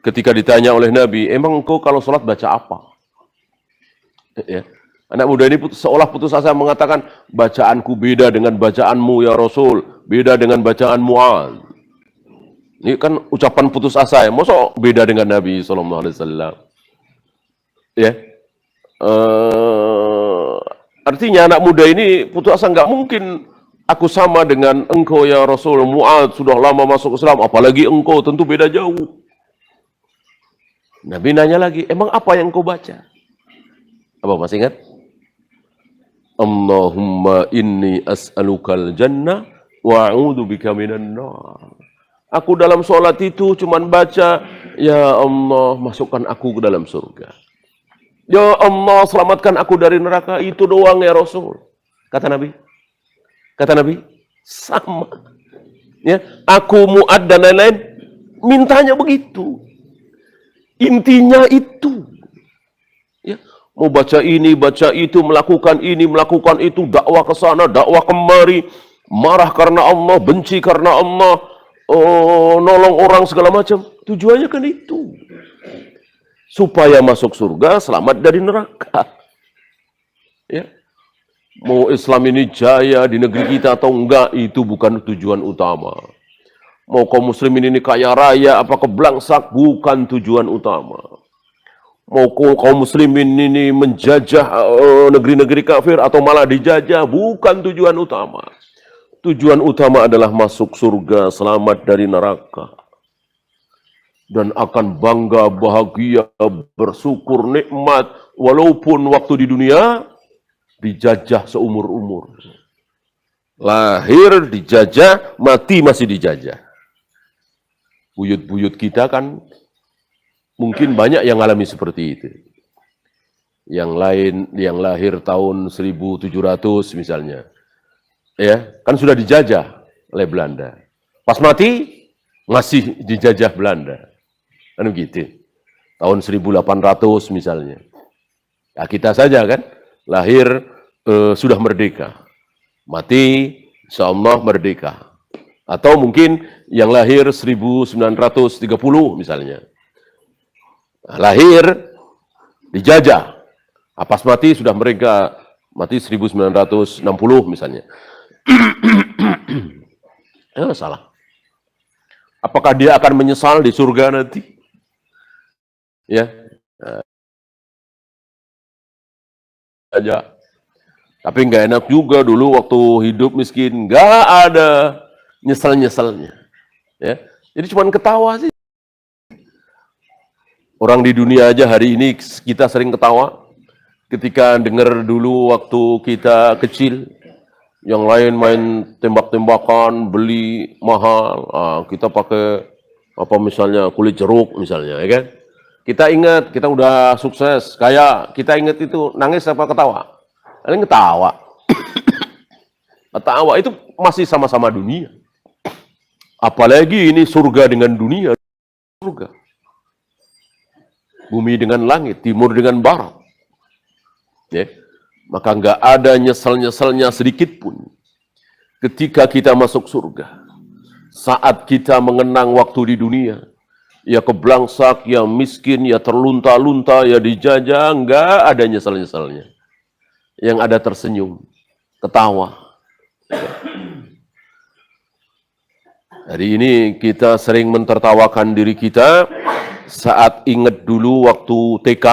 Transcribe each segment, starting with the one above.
ketika ditanya oleh Nabi, emang engkau kalau sholat baca apa? Ya. Anak muda ini seolah putus asa mengatakan, bacaanku beda dengan bacaanmu ya Rasul, beda dengan bacaan Mu'adz. Ini kan ucapan putus asa ya, masa beda dengan Nabi SAW. Ya. Artinya anak muda ini putus asa, nggak mungkin aku sama dengan engkau ya Rasul. Mu'adz sudah lama masuk Islam, apalagi engkau, tentu beda jauh. Nabi nanya lagi, emang apa yang kau baca? Apa masih ingat? Allahumma inni as'alukal jannah wa a'udzubika minan nar. Aku dalam sholat itu cuman baca, ya Allah masukkan aku ke dalam surga. Ya Allah selamatkan aku dari neraka, itu doang ya Rasul. Kata Nabi. Kata Nabi, sama. Ya, aku Mu'adz dan lain-lain mintanya begitu. Intinya itu. Ya, mau baca ini, baca itu, melakukan ini, melakukan itu, dakwah ke sana, dakwah kemari, marah karena Allah, benci karena Allah, nolong orang segala macam. Tujuannya kan itu. Supaya masuk surga, selamat dari neraka. Ya. Mau Islam ini jaya di negeri kita atau enggak, itu bukan tujuan utama. Mau kaum muslimin ini kaya raya, apa keblangsak, bukan tujuan utama. Mau kaum muslimin ini menjajah negeri-negeri kafir atau malah dijajah, bukan tujuan utama. Tujuan utama adalah masuk surga, selamat dari neraka. Dan akan bangga, bahagia, bersyukur, nikmat, walaupun waktu di dunia dijajah seumur-umur. Lahir dijajah, mati masih dijajah. Buyut-buyut kita kan mungkin banyak yang alami seperti itu. Yang lain, yang lahir tahun 1700 misalnya. Ya, kan sudah dijajah oleh Belanda. Pas mati, masih dijajah Belanda. Kan begitu. Tahun 1800 misalnya. Ya, kita saja kan, lahir sudah merdeka. Mati, insya Allah merdeka. Atau mungkin yang lahir 1930 misalnya. Lahir dijajah. Pas mati sudah mereka mati 1960 misalnya. Salah. Apakah dia akan menyesal di surga nanti? Ya. Aja. Tapi nggak enak juga dulu waktu hidup miskin, nggak ada nyesel-nyeselnya. Ya. Jadi cuma ketawa sih. Orang di dunia aja hari ini kita sering ketawa ketika dengar dulu waktu kita kecil, yang lain main tembak-tembakan, beli mahal, kita pakai apa misalnya kulit jeruk misalnya, ya kan? Kita ingat kita udah sukses, kayak kita ingat itu nangis apa ketawa? Kalian ketawa. Ketawa itu masih sama-sama dunia. Apalagi ini surga dengan dunia, surga. Bumi dengan langit, timur dengan barat. Ya. Maka nggak ada nyesel-nyeselnya sedikit pun. Ketika kita masuk surga. Saat kita mengenang waktu di dunia. Ya keblangsak, ya miskin, ya terlunta-lunta, ya dijajah, nggak ada nyesel-nyeselnya. Yang ada tersenyum, ketawa. Hari ini kita sering mentertawakan diri kita saat ingat dulu waktu TK,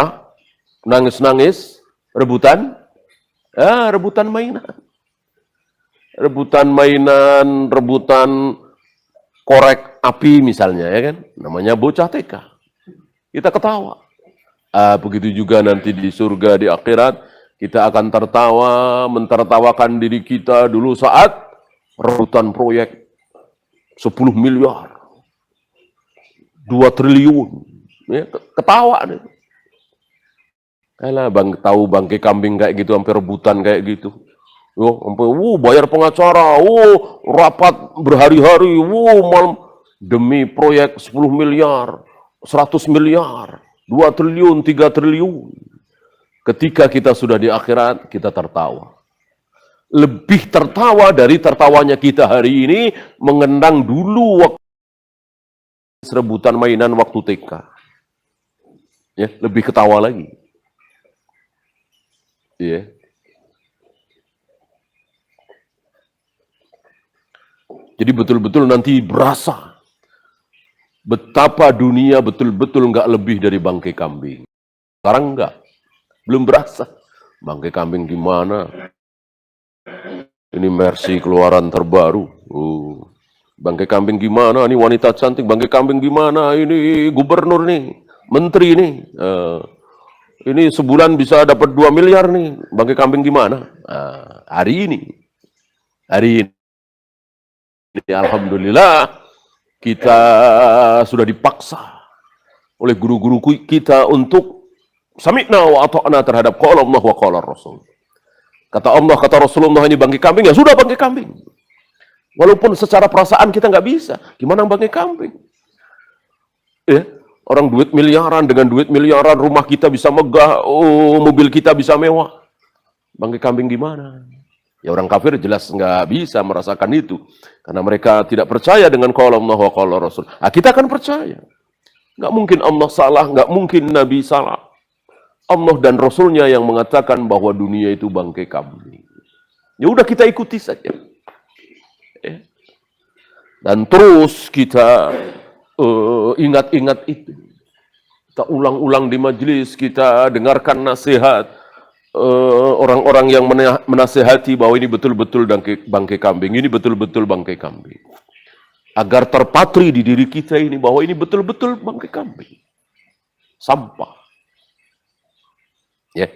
nangis-nangis, rebutan, rebutan mainan. Rebutan mainan, rebutan korek api misalnya, ya kan? Namanya bocah TK. Kita ketawa. Begitu juga nanti di surga, di akhirat, kita akan tertawa, mentertawakan diri kita dulu saat rebutan proyek 10 miliar, 2 triliun, ya, ketawa deh. Kalah tahu bangke kambing kayak gitu, hampir rebutan kayak gitu. Sampai bayar pengacara, rapat berhari-hari, malam demi proyek 10 miliar, 100 miliar, 2 triliun, 3 triliun. Ketika kita sudah di akhirat, kita tertawa. Lebih tertawa dari tertawanya kita hari ini mengenang dulu waktu rebutan mainan waktu TK. Ya, lebih ketawa lagi. Ya. Jadi betul-betul nanti berasa betapa dunia betul-betul nggak lebih dari bangkai kambing. Sekarang enggak, belum berasa. Bangkai kambing di mana? Ini Mercy keluaran terbaru. Bangkai kambing gimana? Ini wanita cantik. Bangkai kambing gimana? Ini gubernur nih, menteri nih. Ini sebulan bisa dapat 2 miliar nih. Bangkai kambing gimana? Hari ini, alhamdulillah kita sudah dipaksa oleh guru-guru kita untuk sami'na wa ata'na terhadap qala Allah wa qala Rasul. Kata Allah, kata Rasulullah, ini bangkai kambing, ya sudah bangkai kambing. Walaupun secara perasaan kita nggak bisa. Gimana bangkai kambing? Ya, orang duit miliaran, dengan duit miliaran rumah kita bisa megah, mobil kita bisa mewah. Bangkai kambing gimana? Ya orang kafir jelas nggak bisa merasakan itu. Karena mereka tidak percaya dengan qala Allah wa qala Rasul. Kita akan percaya. Nggak mungkin Allah salah, nggak mungkin Nabi salah. Allah dan Rasulnya yang mengatakan bahwa dunia itu bangkai kambing. Ya udah kita ikuti saja. Dan terus kita ingat-ingat itu. Kita ulang-ulang di majelis, kita dengarkan nasihat orang-orang yang menasihati bahwa ini betul-betul bangkai kambing, ini betul-betul bangkai kambing. Agar terpatri di diri kita ini bahwa ini betul-betul bangkai kambing. Sampah. Ya.